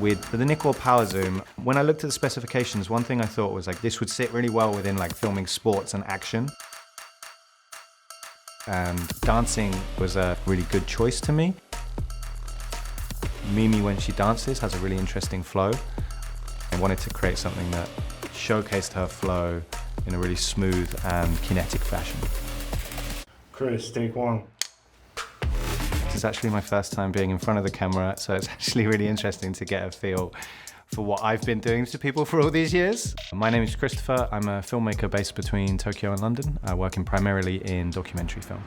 With the NIKKOR Power Zoom, when I looked at the specifications, one thing I thought was like this would sit really well within like filming sports and action. And dancing was a really good choice to me. Mimi, when she dances, has a really interesting flow. I wanted to create something that showcased her flow in a really smooth and kinetic fashion. Chris, take one. This is actually my first time being in front of the camera, so it's actually really interesting to get a feel for what I've been doing to people for all these years. My name is Christopher. I'm a filmmaker based between Tokyo and London, working primarily in documentary film.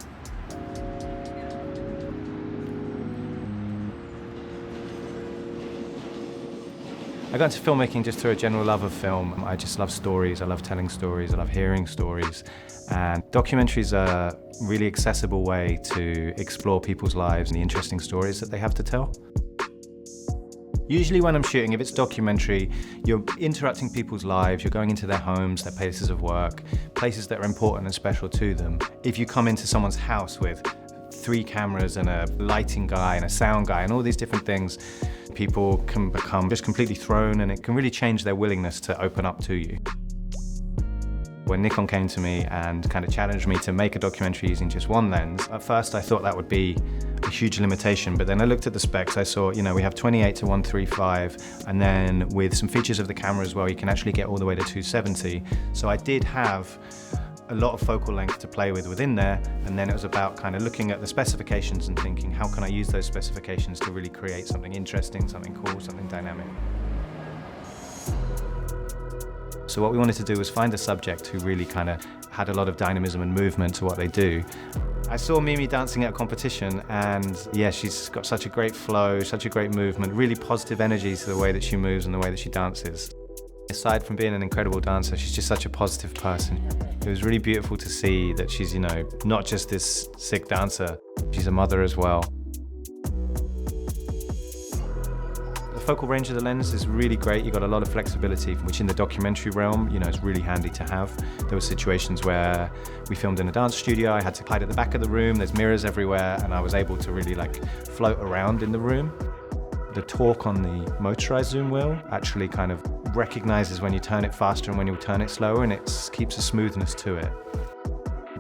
I got into filmmaking just through a general love of film. I just love stories, I love telling stories, I love hearing stories. And documentaries are a really accessible way to explore people's lives and the interesting stories that they have to tell. Usually when I'm shooting, if it's documentary, you're interrupting people's lives, you're going into their homes, their places of work, places that are important and special to them. If you come into someone's house with 3 cameras and a lighting guy and a sound guy and all these different things, people can become just completely thrown, and it can really change their willingness to open up to you. When Nikon came to me and kind of challenged me to make a documentary using just one lens, at first I thought that would be a huge limitation, but then I looked at the specs, I saw, you know, we have 28 to 135, and then with some features of the camera as well, you can actually get all the way to 270. So I did have a lot of focal length to play with within there, and then it was about kind of looking at the specifications and thinking, how can I use those specifications to really create something interesting, something cool, something dynamic. So what we wanted to do was find a subject who really kind of had a lot of dynamism and movement to what they do. I saw Mimi dancing at a competition, and yeah, she's got such a great flow, such a great movement, really positive energy to the way that she moves and the way that she dances. Aside from being an incredible dancer, she's just such a positive person. It was really beautiful to see that she's, you know, not just this sick dancer, she's a mother as well. The focal range of the lens is really great. You've got a lot of flexibility, which in the documentary realm, you know, is really handy to have. There were situations where we filmed in a dance studio, I had to hide at the back of the room, there's mirrors everywhere, and I was able to really like float around in the room. The torque on the motorized zoom wheel actually kind of recognizes when you turn it faster and when you turn it slower, and it keeps a smoothness to it.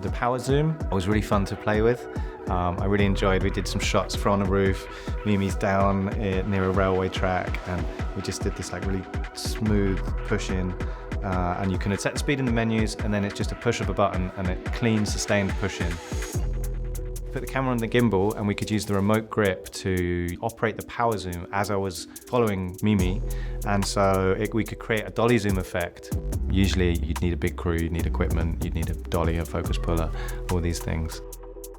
The power zoom was really fun to play with. I really enjoyed, we did some shots from on a roof, Mimi's down near a railway track, and we just did this like really smooth push in, and you can set the speed in the menus, and then it's just a push of a button and it clean, sustained push in. Put the camera on the gimbal, and we could use the remote grip to operate the power zoom as I was following Mimi, and so we could create a dolly zoom effect. Usually you'd need a big crew, you'd need equipment, you'd need a dolly, a focus puller, all these things.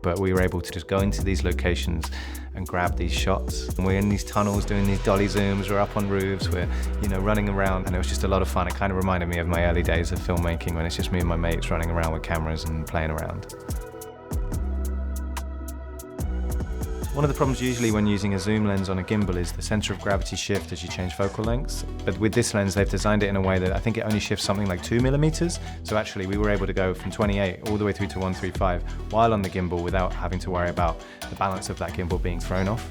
But we were able to just go into these locations and grab these shots. And we're in these tunnels doing these dolly zooms, we're up on roofs, we're, you know, running around, and it was just a lot of fun. It kind of reminded me of my early days of filmmaking when it's just me and my mates running around with cameras and playing around. One of the problems usually when using a zoom lens on a gimbal is the center of gravity shift as you change focal lengths. But with this lens, they've designed it in a way that I think it only shifts something like 2 millimeters. So actually we were able to go from 28 all the way through to 135 while on the gimbal without having to worry about the balance of that gimbal being thrown off.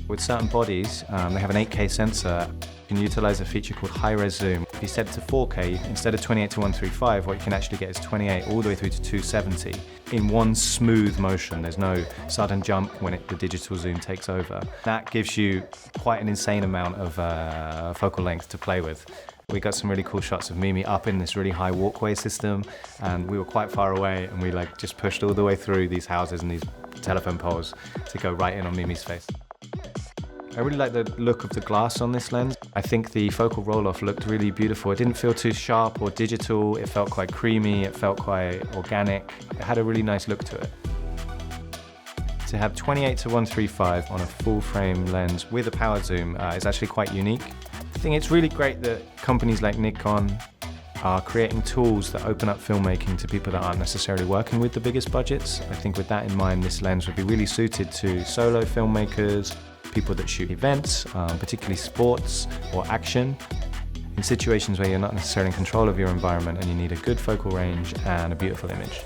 With certain bodies, they have an 8K sensor. You can utilize a feature called high-res zoom. If you set it to 4K, instead of 28 to 135, what you can actually get is 28 all the way through to 270 in one smooth motion. There's no sudden jump when the digital zoom takes over. That gives you quite an insane amount of focal length to play with. We got some really cool shots of Mimi up in this really high walkway system, and we were quite far away, and we like just pushed all the way through these houses and these telephone poles to go right in on Mimi's face. I really like the look of the glass on this lens. I think the focal roll-off looked really beautiful. It didn't feel too sharp or digital. It felt quite creamy. It felt quite organic. It had a really nice look to it. To have 28 to 135 on a full-frame lens with a power zoom is actually quite unique. I think it's really great that companies like Nikon are creating tools that open up filmmaking to people that aren't necessarily working with the biggest budgets. I think with that in mind, this lens would be really suited to solo filmmakers, people that shoot events, particularly sports or action, in situations where you're not necessarily in control of your environment and you need a good focal range and a beautiful image.